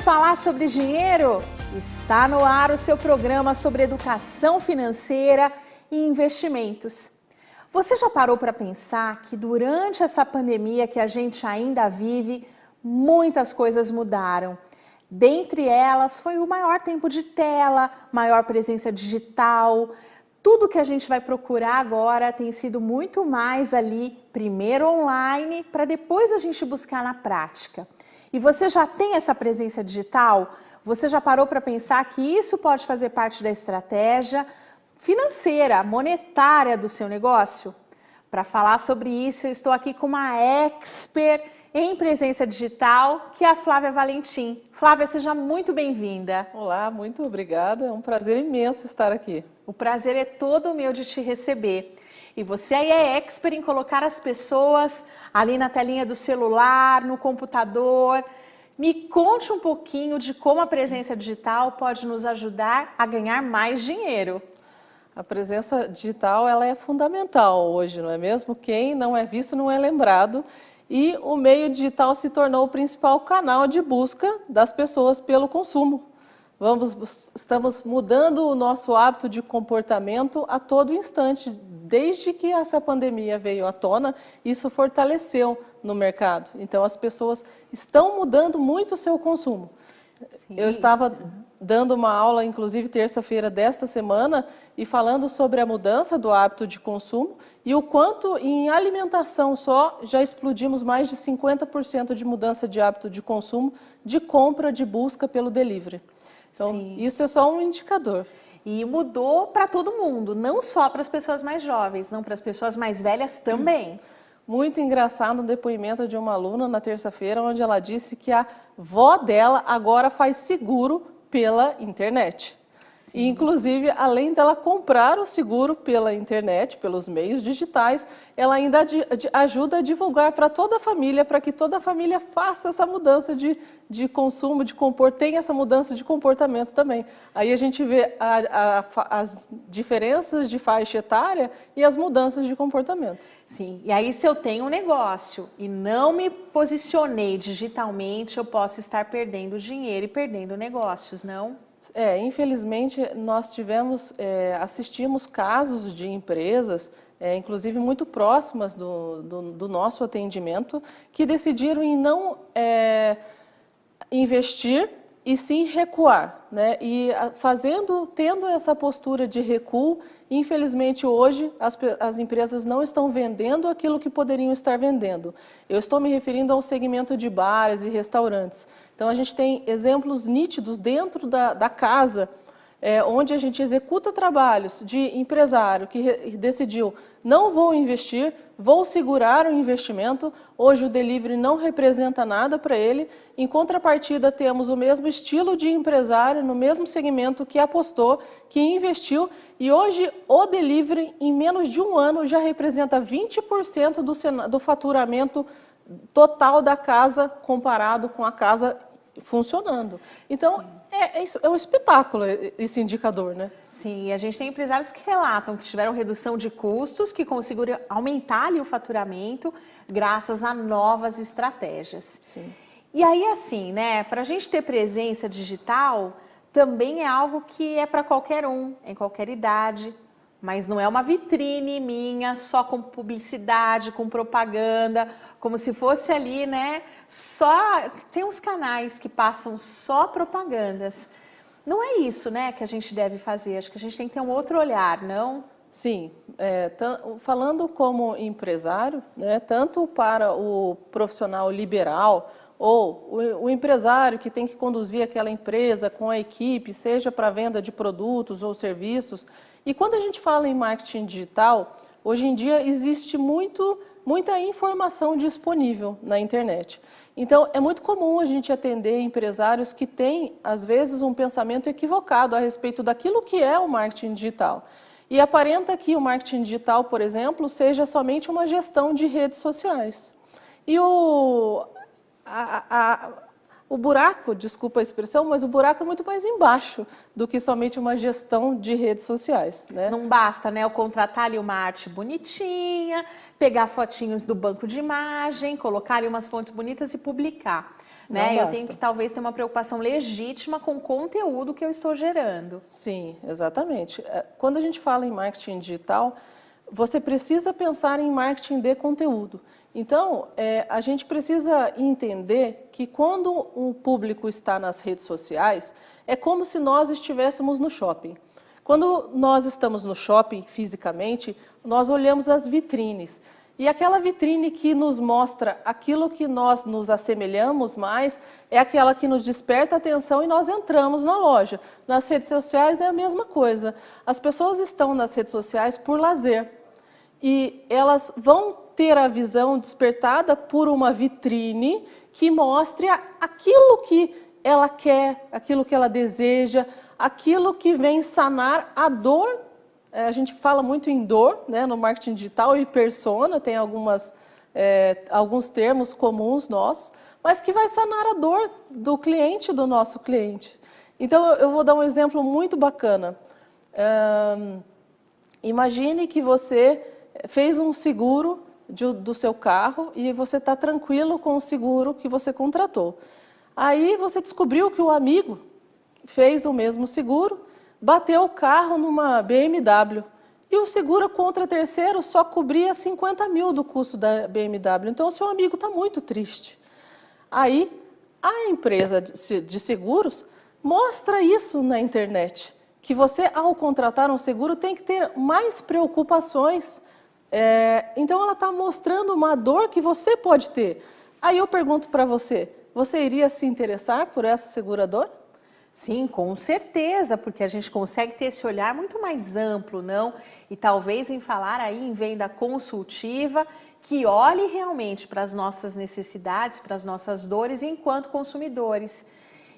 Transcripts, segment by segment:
falar sobre dinheiro? Está no ar o seu programa sobre educação financeira e investimentos. Você já parou para pensar que durante essa pandemia que a gente ainda vive, muitas coisas mudaram? Dentre elas foi o maior tempo de tela, maior presença digital. Tudo que a gente vai procurar agora tem sido muito mais ali, primeiro online, para depois a gente buscar na prática. E você já tem essa presença digital? Você já parou para pensar que isso pode fazer parte da estratégia financeira, monetária do seu negócio? Para falar sobre isso, eu estou aqui com uma expert em presença digital, que é a Flávia Valentim. Flávia, seja muito bem-vinda. Olá, muito obrigada. É um prazer imenso estar aqui. O prazer é todo meu de te receber. E você aí é expert em colocar as pessoas ali na telinha do celular, no computador. Me conte um pouquinho de como a presença digital pode nos ajudar a ganhar mais dinheiro. A presença digital ela é fundamental hoje, não é mesmo? Quem não é visto não é lembrado. E o meio digital se tornou o principal canal de busca das pessoas pelo consumo. Estamos mudando o nosso hábito de comportamento a todo instante. Desde que essa pandemia veio à tona, isso fortaleceu no mercado. Então, as pessoas estão mudando muito o seu consumo. Sim. Eu estava dando uma aula, inclusive, terça-feira desta semana, e falando sobre a mudança do hábito de consumo e o quanto em alimentação só já explodimos mais de 50% de mudança de hábito de consumo, de compra, de busca pelo delivery. Então, sim, isso é só um indicador. E mudou para todo mundo, não só para as pessoas mais jovens, não, para as pessoas mais velhas também. Muito engraçado o depoimento de uma aluna na terça-feira, onde ela disse que a vó dela agora faz seguro pela internet. Sim. E, inclusive, além dela comprar o seguro pela internet, pelos meios digitais, ela ainda ajuda a divulgar para toda a família, para que toda a família faça essa mudança de consumo, tenha essa mudança de comportamento também. Aí a gente vê as diferenças de faixa etária e as mudanças de comportamento. Sim, e aí se eu tenho um negócio e não me posicionei digitalmente, eu posso estar perdendo dinheiro e perdendo negócios, não? Infelizmente nós assistimos casos de empresas, inclusive muito próximas do nosso atendimento, que decidiram em não investir e sim recuar, né? E tendo essa postura de recuo, infelizmente hoje as empresas não estão vendendo aquilo que poderiam estar vendendo. Eu estou me referindo ao segmento de bares e restaurantes. Então a gente tem exemplos nítidos dentro da casa, onde a gente executa trabalhos de empresário que decidiu, não vou investir, vou segurar o investimento, hoje o delivery não representa nada para ele, em contrapartida temos o mesmo estilo de empresário, no mesmo segmento que apostou, que investiu, e hoje o delivery em menos de um ano já representa 20% do faturamento total da casa comparado com a casa funcionando. Então, é um espetáculo esse indicador, né? Sim, e a gente tem empresários que relatam que tiveram redução de custos, que conseguiram aumentar ali o faturamento graças a novas estratégias. Sim. E aí, assim, né, para a gente ter presença digital, também é algo que é para qualquer um, em qualquer idade, mas não é uma vitrine minha, só com publicidade, com propaganda, como se fosse ali, né? Tem uns canais que passam só propagandas. Não é isso, né, que a gente deve fazer. Acho que a gente tem que ter um outro olhar, não? Sim. Falando como empresário, né, tanto para o profissional liberal ou o empresário que tem que conduzir aquela empresa com a equipe, seja para venda de produtos ou serviços. E quando a gente fala em marketing digital, hoje em dia existe muita informação disponível na internet. Então, é muito comum a gente atender empresários que têm, às vezes, um pensamento equivocado a respeito daquilo que é o marketing digital. E aparenta que o marketing digital, por exemplo, seja somente uma gestão de redes sociais. E o buraco, desculpa a expressão, mas o buraco é muito mais embaixo do que somente uma gestão de redes sociais, né? Não basta, né, eu contratar ali uma arte bonitinha, pegar fotinhos do banco de imagem, colocar ali umas fontes bonitas e publicar. né? Eu tenho que talvez ter uma preocupação legítima com o conteúdo que eu estou gerando. Sim, exatamente. Quando a gente fala em marketing digital, você precisa pensar em marketing de conteúdo. Então, a gente precisa entender que quando o público está nas redes sociais, é como se nós estivéssemos no shopping. Quando nós estamos no shopping fisicamente, nós olhamos as vitrines. E aquela vitrine que nos mostra aquilo que nós nos assemelhamos mais é aquela que nos desperta a atenção e nós entramos na loja. Nas redes sociais é a mesma coisa. As pessoas estão nas redes sociais por lazer e elas vão ter a visão despertada por uma vitrine que mostre aquilo que ela quer, aquilo que ela deseja, aquilo que vem sanar a dor. A gente fala muito em dor, né, no marketing digital, e persona, tem alguns termos comuns nossos, mas que vai sanar a dor do cliente, do nosso cliente. Então, eu vou dar um exemplo muito bacana. Imagine que você fez um seguro do seu carro e você está tranquilo com o seguro que você contratou. Aí você descobriu que o amigo fez o mesmo seguro, bateu o carro numa BMW e o seguro contra terceiro só cobria 50 mil do custo da BMW. Então, o seu amigo está muito triste. Aí, a empresa de seguros mostra isso na internet, que você, ao contratar um seguro, tem que ter mais preocupações. Então, ela está mostrando uma dor que você pode ter. Aí eu pergunto para você, você iria se interessar por essa seguradora? Sim, com certeza, porque a gente consegue ter esse olhar muito mais amplo, não? E talvez em falar aí em venda consultiva, que olhe realmente para as nossas necessidades, para as nossas dores enquanto consumidores.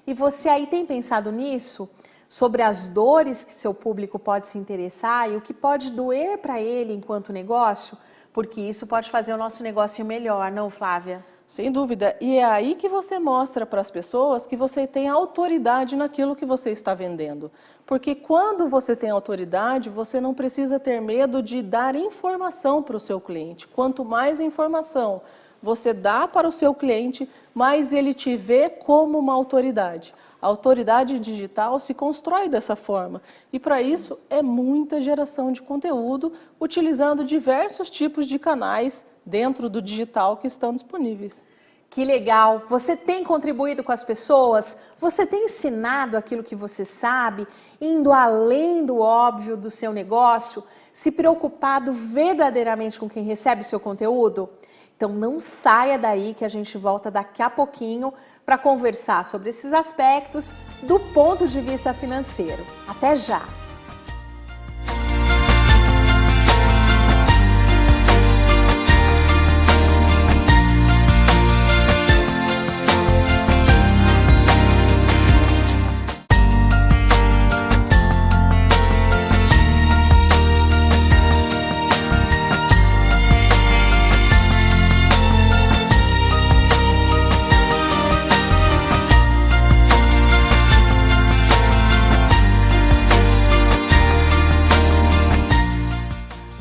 E você aí tem pensado nisso? Sobre as dores que seu público pode se interessar e o que pode doer para ele enquanto negócio? Porque isso pode fazer o nosso negócio melhor, não, Flávia? Sem dúvida. E é aí que você mostra para as pessoas que você tem autoridade naquilo que você está vendendo. Porque quando você tem autoridade, você não precisa ter medo de dar informação para o seu cliente. Quanto mais informação você dá para o seu cliente, mais ele te vê como uma autoridade. A autoridade digital se constrói dessa forma. E para isso é muita geração de conteúdo, utilizando diversos tipos de canais dentro do digital que estão disponíveis. Que legal! Você tem contribuído com as pessoas? Você tem ensinado aquilo que você sabe, indo além do óbvio do seu negócio, se preocupado verdadeiramente com quem recebe o seu conteúdo? Então não saia daí que a gente volta daqui a pouquinho para conversar sobre esses aspectos do ponto de vista financeiro. Até já!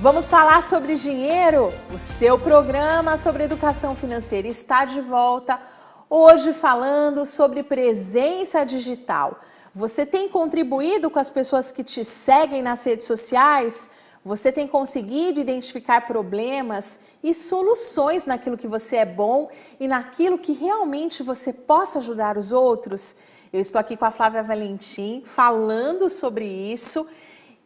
Vamos falar sobre dinheiro? O seu programa sobre educação financeira está de volta, hoje falando sobre presença digital. Você tem contribuído com as pessoas que te seguem nas redes sociais? Você tem conseguido identificar problemas e soluções naquilo que você é bom e naquilo que realmente você possa ajudar os outros? Eu estou aqui com a Flávia Valentim falando sobre isso.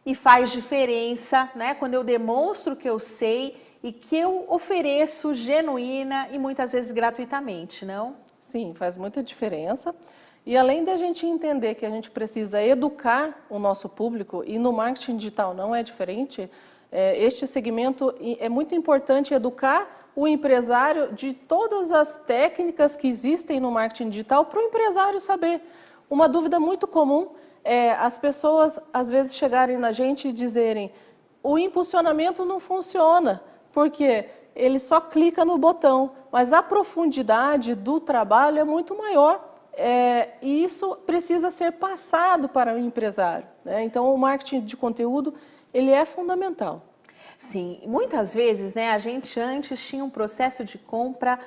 E faz diferença, né, quando eu demonstro que eu sei e que eu ofereço genuína e muitas vezes gratuitamente, não? Sim, faz muita diferença. E além da gente entender que a gente precisa educar o nosso público, e no marketing digital não é diferente, este segmento é muito importante educar o empresário de todas as técnicas que existem no marketing digital para o empresário saber. Uma dúvida muito comum as pessoas às vezes chegarem na gente e dizerem: o impulsionamento não funciona, porque ele só clica no botão, mas a profundidade do trabalho é muito maior, e isso precisa ser passado para o empresário, né? Então, o marketing de conteúdo, ele é fundamental. Sim, muitas vezes, né, a gente antes tinha um processo de compra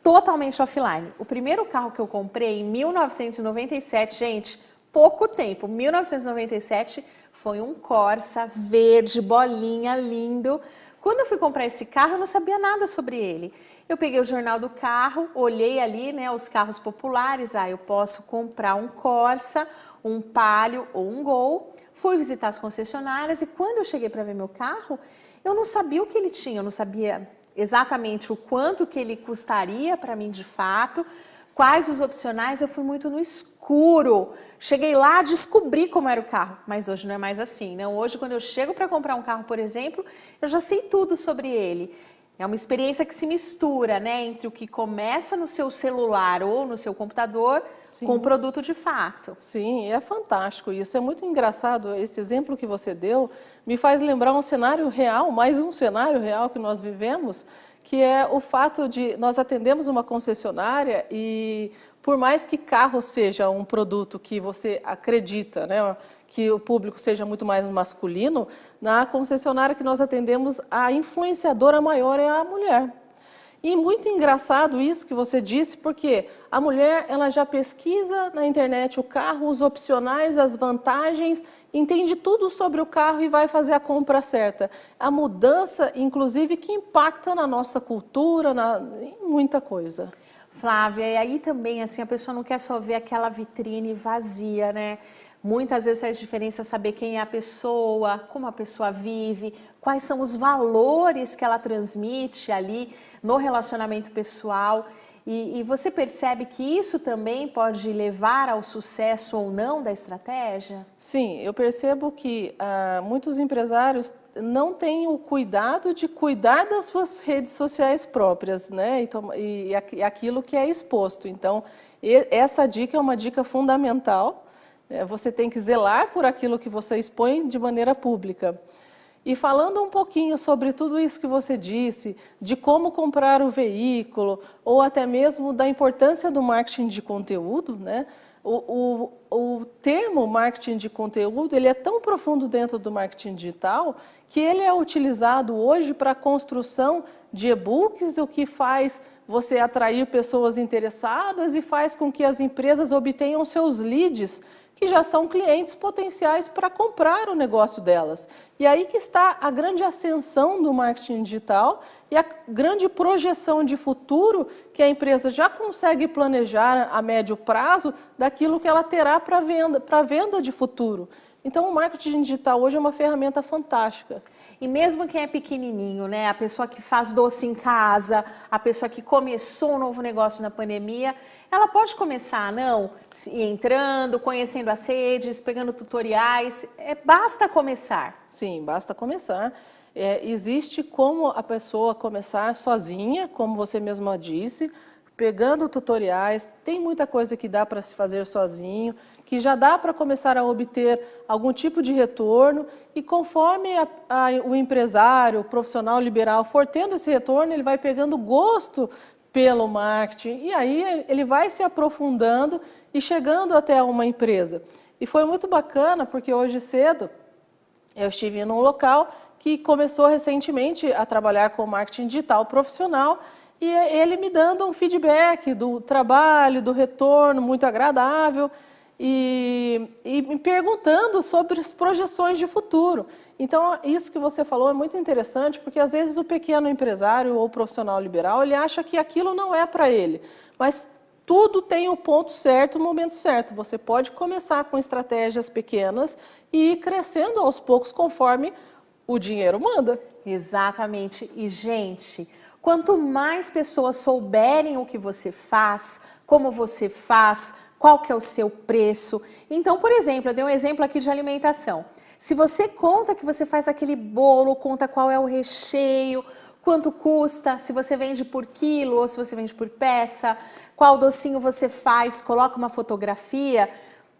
totalmente offline. O primeiro carro que eu comprei em 1997, gente, pouco tempo, 1997, foi um Corsa verde, bolinha, lindo. Quando eu fui comprar esse carro, eu não sabia nada sobre ele. Eu peguei o jornal do carro, olhei ali, né, os carros populares, eu posso comprar um Corsa, um Palio ou um Gol. Fui visitar as concessionárias e quando eu cheguei para ver meu carro, eu não sabia o que ele tinha, eu não sabia exatamente o quanto que ele custaria para mim de fato, quais os opcionais, eu fui muito no escuro. Cheguei lá, descobri como era o carro, mas hoje não é mais assim, não? Hoje, quando eu chego para comprar um carro, por exemplo, eu já sei tudo sobre ele. É uma experiência que se mistura, né, entre o que começa no seu celular ou no seu computador com o produto de fato. Sim, é fantástico isso. É muito engraçado. Esse exemplo que você deu me faz lembrar um cenário real, mais um cenário real que nós vivemos, que é o fato de nós atendemos uma concessionária e por mais que carro seja um produto que você acredita, né, que o público seja muito mais masculino, na concessionária que nós atendemos, a influenciadora maior é a mulher. E muito engraçado isso que você disse, porque a mulher ela já pesquisa na internet o carro, os opcionais, as vantagens, entende tudo sobre o carro e vai fazer a compra certa. A mudança, inclusive, que impacta na nossa cultura, em muita coisa. Flávia, e aí também, assim, a pessoa não quer só ver aquela vitrine vazia, né? Muitas vezes faz diferença saber quem é a pessoa, como a pessoa vive, quais são os valores que ela transmite ali no relacionamento pessoal. E você percebe que isso também pode levar ao sucesso ou não da estratégia? Sim, eu percebo que muitos empresários não têm o cuidado de cuidar das suas redes sociais próprias, né? E aquilo que é exposto. Então, essa dica é uma dica fundamental. Você tem que zelar por aquilo que você expõe de maneira pública. E falando um pouquinho sobre tudo isso que você disse, de como comprar o veículo, ou até mesmo da importância do marketing de conteúdo, né? O termo marketing de conteúdo, ele é tão profundo dentro do marketing digital, que ele é utilizado hoje para a construção de e-books, o que faz você atrair pessoas interessadas e faz com que as empresas obtenham seus leads, que já são clientes potenciais para comprar o negócio delas. E aí que está a grande ascensão do marketing digital e a grande projeção de futuro que a empresa já consegue planejar a médio prazo daquilo que ela terá para venda de futuro. Então, o marketing digital hoje é uma ferramenta fantástica. E mesmo quem é pequenininho, né, a pessoa que faz doce em casa, a pessoa que começou um novo negócio na pandemia, ela pode começar, não? Entrando, conhecendo as redes, pegando tutoriais, basta começar. Sim, basta começar. Existe como a pessoa começar sozinha, como você mesma disse, pegando tutoriais, tem muita coisa que dá para se fazer sozinho, que já dá para começar a obter algum tipo de retorno e conforme o empresário, o profissional liberal for tendo esse retorno, ele vai pegando gosto pelo marketing e aí ele vai se aprofundando e chegando até uma empresa. E foi muito bacana porque hoje cedo eu estive num local que começou recentemente a trabalhar com marketing digital profissional e ele me dando um feedback do trabalho, do retorno muito agradável e me perguntando sobre as projeções de futuro. Então, isso que você falou é muito interessante, porque às vezes o pequeno empresário ou profissional liberal, ele acha que aquilo não é para ele, mas tudo tem o ponto certo, o momento certo. Você pode começar com estratégias pequenas e ir crescendo aos poucos conforme o dinheiro manda. Exatamente. E, gente, quanto mais pessoas souberem o que você faz, como você faz, qual que é o seu preço. Então, por exemplo, eu dei um exemplo aqui de alimentação. Se você conta que você faz aquele bolo, conta qual é o recheio, quanto custa, se você vende por quilo ou se você vende por peça, qual docinho você faz, coloca uma fotografia,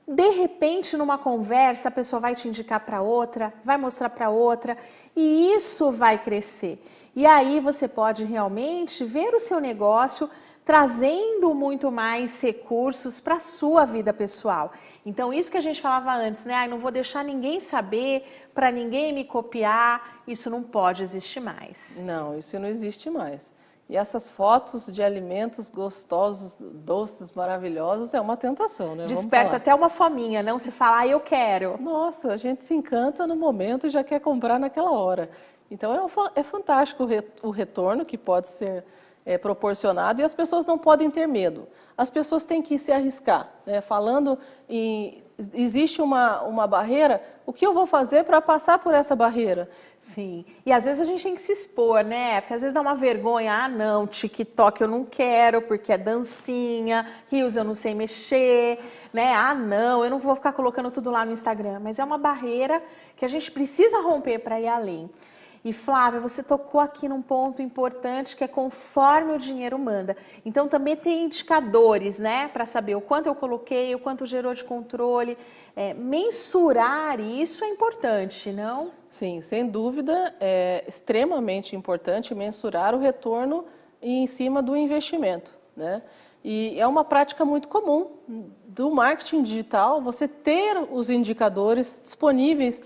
de repente numa conversa a pessoa vai te indicar para outra, vai mostrar para outra e isso vai crescer. E aí você pode realmente ver o seu negócio trazendo muito mais recursos para a sua vida pessoal. Então, isso que a gente falava antes, né? Não vou deixar ninguém saber, para ninguém me copiar, isso não pode existir mais. Não, isso não existe mais. E essas fotos de alimentos gostosos, doces, maravilhosos, é uma tentação, né? Desperta até uma fominha, não se fala, eu quero. Nossa, a gente se encanta no momento e já quer comprar naquela hora. Então é fantástico o retorno que pode ser proporcionado e as pessoas não podem ter medo. As pessoas têm que se arriscar, né? Falando em existe uma barreira, o que eu vou fazer para passar por essa barreira? Sim, e às vezes a gente tem que se expor, né? Porque às vezes dá uma vergonha, ah não, TikTok eu não quero porque é dancinha, Reels eu não sei mexer, né? Ah não, eu não vou ficar colocando tudo lá no Instagram, mas é uma barreira que a gente precisa romper para ir além. E Flávia, você tocou aqui num ponto importante que é conforme o dinheiro manda. Então também tem indicadores, né, para saber o quanto eu coloquei, o quanto gerou de controle. Mensurar isso é importante, não? Sim, sem dúvida, é extremamente importante mensurar o retorno em cima do investimento, né? E é uma prática muito comum do marketing digital, você ter os indicadores disponíveis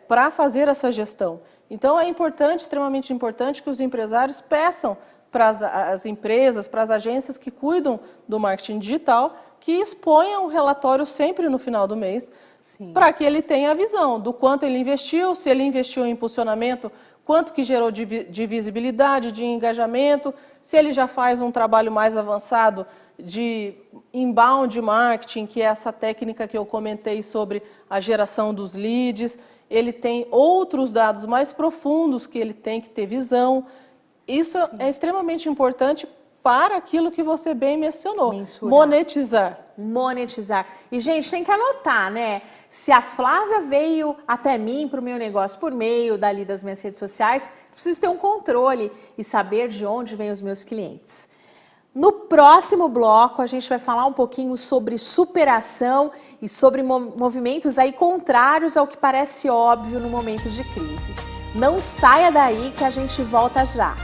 para fazer essa gestão. Então é importante, extremamente importante, que os empresários peçam para as empresas, para as agências que cuidam do marketing digital, que exponham o relatório sempre no final do mês, para que ele tenha a visão do quanto ele investiu, se ele investiu em impulsionamento, quanto que gerou de visibilidade, de engajamento, se ele já faz um trabalho mais avançado de inbound marketing, que é essa técnica que eu comentei sobre a geração dos leads, ele tem outros dados mais profundos que ele tem que ter visão. Isso é extremamente importante para aquilo que você bem mencionou, monetizar. Monetizar. E, gente, tem que anotar, né? Se a Flávia veio até mim para o meu negócio por meio dali das minhas redes sociais, preciso ter um controle e saber de onde vêm os meus clientes. No próximo bloco, a gente vai falar um pouquinho sobre superação e sobre movimentos aí contrários ao que parece óbvio no momento de crise. Não saia daí que a gente volta já.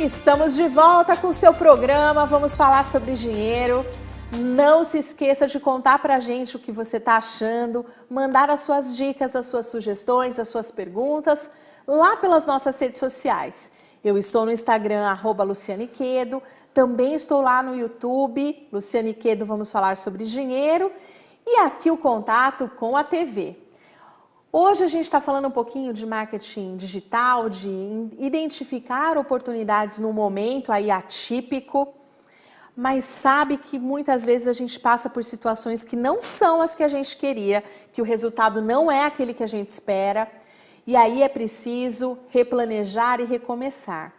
Estamos de volta com o seu programa, vamos falar sobre dinheiro. Não se esqueça de contar pra gente o que você está achando, mandar as suas dicas, as suas sugestões, as suas perguntas lá pelas nossas redes sociais. Eu estou no Instagram, @LucianeQuedo, também estou lá no YouTube, Luciane Quedo, vamos falar sobre dinheiro, e aqui o contato com a TV. Hoje a gente está falando um pouquinho de marketing digital, de identificar oportunidades num momento aí atípico, mas sabe que muitas vezes a gente passa por situações que não são as que a gente queria, que o resultado não é aquele que a gente espera, e aí é preciso replanejar e recomeçar.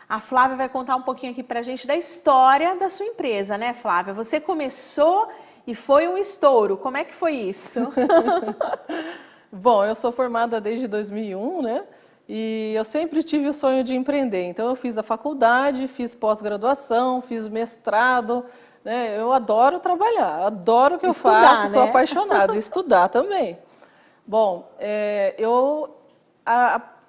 A Flávia vai contar um pouquinho aqui para a gente da história da sua empresa, né, Flávia? Você começou e foi um estouro. Como é que foi isso? Bom, eu sou formada desde 2001, né? E eu sempre tive o sonho de empreender. Então, eu fiz a faculdade, fiz pós-graduação, fiz mestrado, né? Eu adoro trabalhar, adoro o que eu faço, sou apaixonada. Estudar também. Bom, eu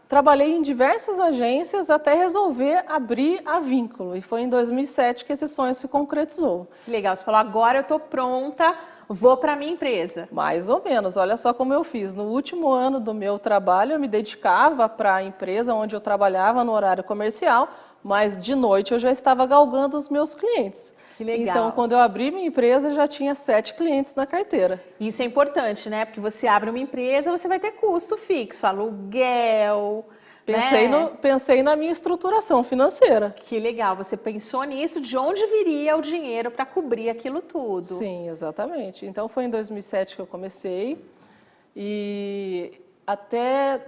trabalhei em diversas agências até resolver abrir a Vínculo. E foi em 2007 que esse sonho se concretizou. Que legal, você falou, agora eu estou pronta, vou para a minha empresa. Mais ou menos, olha só como eu fiz. No último ano do meu trabalho, eu me dedicava para a empresa onde eu trabalhava no horário comercial, mas de noite eu já estava galgando os meus clientes. Que legal. Então, quando eu abri minha empresa, já tinha 7 clientes na carteira. Isso é importante, né? Porque você abre uma empresa, você vai ter custo fixo, aluguel... Pensei na minha estruturação financeira. Que legal, você pensou nisso, de onde viria o dinheiro para cobrir aquilo tudo. Sim, exatamente. Então foi em 2007 que eu comecei e até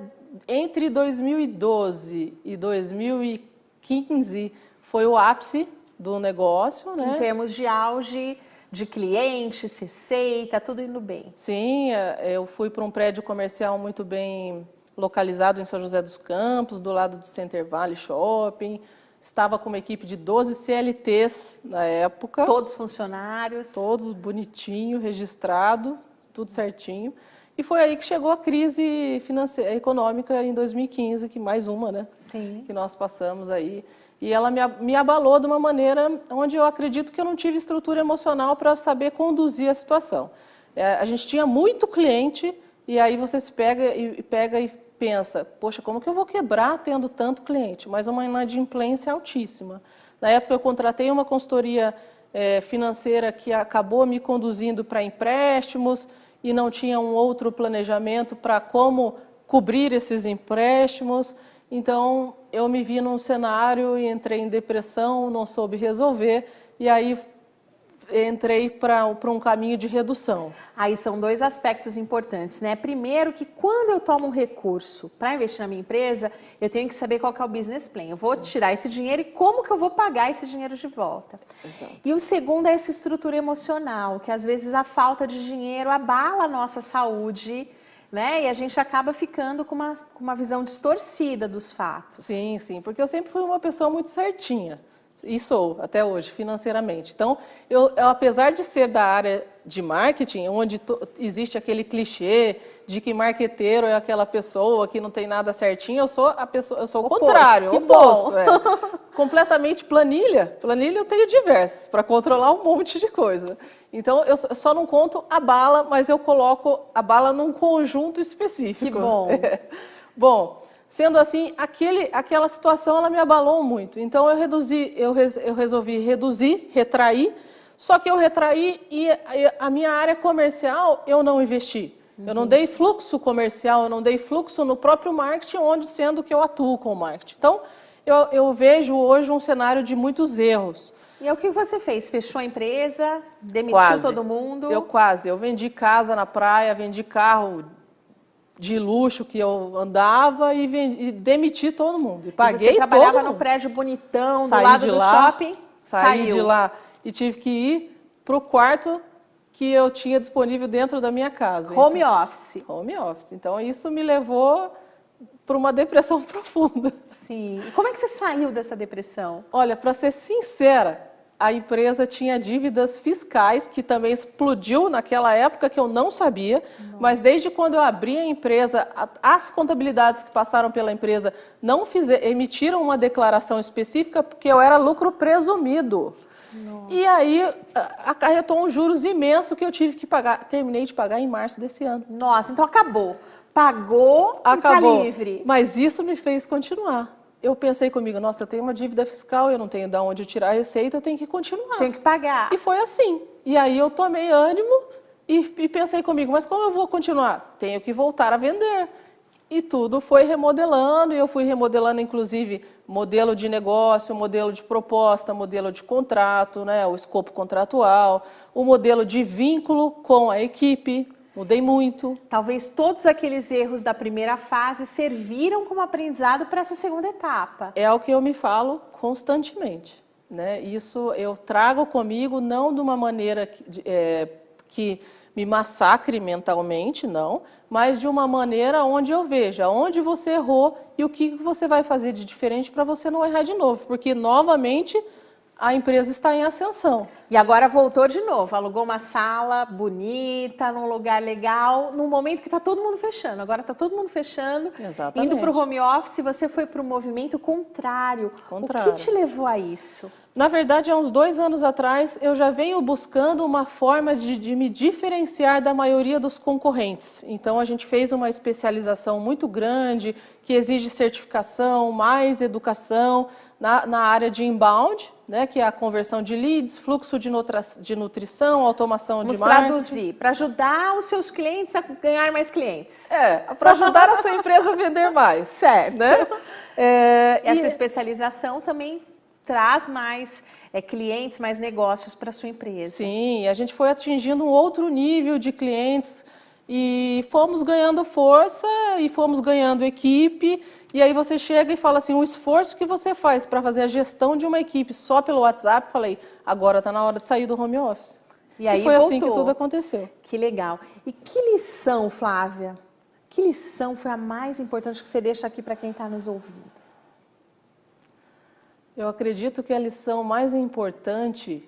entre 2012 e 2015 foi o ápice do negócio, né? Em termos de auge de clientes, receita, tudo indo bem. Sim, eu fui para um prédio comercial muito bem localizado em São José dos Campos, do lado do Center Valley Shopping. Estava com uma equipe de 12 CLTs na época. Todos funcionários. Todos bonitinho, registrado, tudo certinho. E foi aí que chegou a crise financeira, econômica em 2015, que mais uma, né? Sim. Que nós passamos aí. E ela me abalou de uma maneira onde eu acredito que eu não tive estrutura emocional para saber conduzir a situação. A gente tinha muito cliente e aí você se pega e pensa, poxa, como que eu vou quebrar tendo tanto cliente? Mas uma inadimplência altíssima. Na época eu contratei uma consultoria financeira que acabou me conduzindo para empréstimos e não tinha um outro planejamento para como cobrir esses empréstimos. Então, eu me vi num cenário e entrei em depressão, não soube resolver, e aí entrei para um caminho de redução. Aí são dois aspectos importantes, né? Primeiro, que quando eu tomo um recurso para investir na minha empresa, eu tenho que saber qual que é o business plan. Eu vou tirar esse dinheiro e como que eu vou pagar esse dinheiro de volta. Exato. E o segundo é essa estrutura emocional, que às vezes a falta de dinheiro abala a nossa saúde, né? E a gente acaba ficando com uma visão distorcida dos fatos. Sim, sim, porque eu sempre fui uma pessoa muito certinha. E sou, até hoje, financeiramente. Então, eu, apesar de ser da área de marketing, onde existe aquele clichê de que marqueteiro é aquela pessoa que não tem nada certinho, eu sou o contrário, o oposto. Completamente planilha. Planilha eu tenho diversas, para controlar um monte de coisa. Então, eu só não conto a bala, mas eu coloco a bala num conjunto específico. Que bom. Bom, sendo assim, aquela situação ela me abalou muito. Então eu resolvi reduzir, retrair, só que eu retraí e a minha área comercial eu não investi. Eu não dei fluxo comercial, eu não dei fluxo no próprio marketing, onde sendo que eu atuo com o marketing. Então, eu vejo hoje um cenário de muitos erros. E é o que você fez? Fechou a empresa? Demitiu todo mundo? Eu vendi casa na praia, vendi carro de luxo que eu andava e demiti todo mundo. E paguei todo mundo. Você trabalhava no prédio bonitão, do lado do shopping, saí de lá e tive que ir para o quarto que eu tinha disponível dentro da minha casa. Home office. Home office. Então, isso me levou para uma depressão profunda. Sim. E como é que você saiu dessa depressão? Olha, para ser sincera, a empresa tinha dívidas fiscais, que também explodiu naquela época que eu não sabia, mas desde quando eu abri a empresa, as contabilidades que passaram pela empresa não emitiram uma declaração específica porque eu era lucro presumido. Nossa. E aí acarretou um juros imenso que eu tive que pagar. Terminei de pagar em março desse ano. Nossa, então acabou. Pagou e tá livre. Mas isso me fez continuar. Eu pensei comigo, nossa, eu tenho uma dívida fiscal, eu não tenho de onde tirar a receita, eu tenho que continuar. Tenho que pagar. E foi assim. E aí eu tomei ânimo e pensei comigo, mas como eu vou continuar? Tenho que voltar a vender. E tudo foi remodelando, e eu fui remodelando, inclusive, modelo de negócio, modelo de proposta, modelo de contrato, né, o escopo contratual, o modelo de vínculo com a equipe. Mudei muito. Talvez todos aqueles erros da primeira fase serviram como aprendizado para essa segunda etapa. É o que eu me falo constantemente, né? Isso eu trago comigo não de uma maneira que me massacre mentalmente, não, mas de uma maneira onde eu veja onde você errou e o que você vai fazer de diferente para você não errar de novo, porque novamente a empresa está em ascensão. E agora voltou de novo, alugou uma sala bonita, num lugar legal, num momento que está todo mundo fechando. Agora está todo mundo fechando, exatamente, indo para o home office, você foi para o movimento contrário. O que te levou a isso? Na verdade, há uns 2 anos atrás, eu já venho buscando uma forma de me diferenciar da maioria dos concorrentes. Então, a gente fez uma especialização muito grande, que exige certificação, mais educação na área de inbound, né, que é a conversão de leads, fluxo de nutrição, automação de marketing. Vamos traduzir, para ajudar os seus clientes a ganhar mais clientes. Para ajudar a sua empresa a vender mais. Certo. Né? Essa especialização também traz mais clientes, mais negócios para a sua empresa. Sim, a gente foi atingindo um outro nível de clientes e fomos ganhando força e fomos ganhando equipe. E aí você chega e fala assim, o esforço que você faz para fazer a gestão de uma equipe só pelo WhatsApp, falei, agora está na hora de sair do home office. E aí foi voltou. Assim que tudo aconteceu. Que legal. E que lição, Flávia, Que lição foi a mais importante que você deixa aqui para quem está nos ouvindo? Eu acredito que a lição mais importante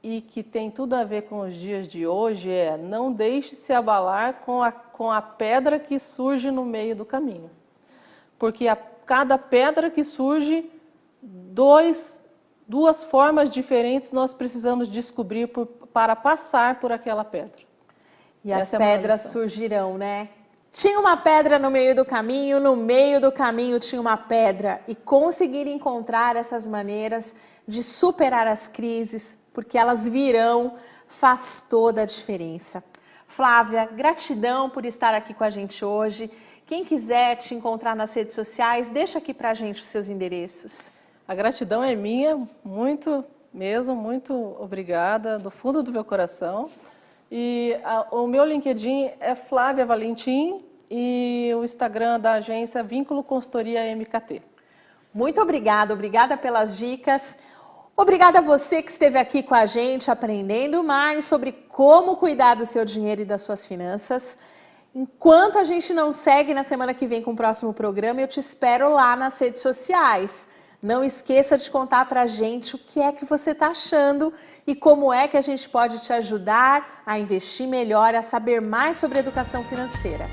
e que tem tudo a ver com os dias de hoje é: não deixe se abalar com a pedra que surge no meio do caminho. Porque a cada pedra que surge, duas formas diferentes nós precisamos descobrir para passar por aquela pedra. E as pedras surgirão, né? Tinha uma pedra no meio do caminho tinha uma pedra. E conseguir encontrar essas maneiras de superar as crises, porque elas virão, faz toda a diferença. Flávia, gratidão por estar aqui com a gente hoje. Quem quiser te encontrar nas redes sociais, deixa aqui pra gente os seus endereços. A gratidão é minha, muito mesmo, muito obrigada, do fundo do meu coração. E o meu LinkedIn é Flávia Valentim e o Instagram da agência Vínculo Consultoria MKT. Muito obrigada pelas dicas. Obrigada a você que esteve aqui com a gente aprendendo mais sobre como cuidar do seu dinheiro e das suas finanças. Enquanto a gente não segue na semana que vem com o próximo programa, eu te espero lá nas redes sociais. Não esqueça de contar pra gente o que é que você está achando e como é que a gente pode te ajudar a investir melhor, a saber mais sobre educação financeira.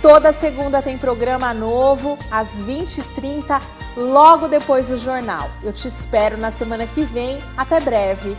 Toda segunda tem programa novo, às 20h30, logo depois do jornal. Eu te espero na semana que vem. Até breve!